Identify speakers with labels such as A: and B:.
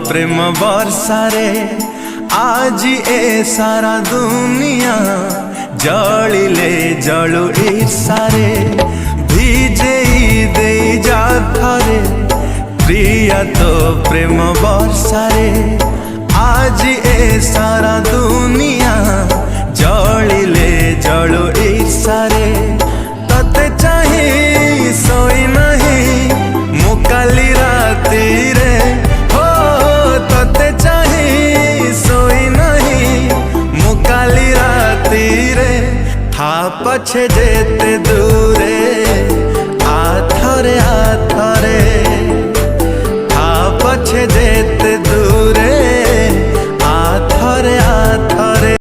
A: प्रेम बर्षारे आज ए सारा दुनिया जलिले जलु ईर्षारे भिजे दे जा थरे प्रिया तो प्रेम बर्षारे आज ए सारा दुनिया जलिले जलु ईर्षारे तते चाही सोई नहीं मुकाली राती रे हो तते चाही सोई नहीं मुकाली राती रे था पछे जेते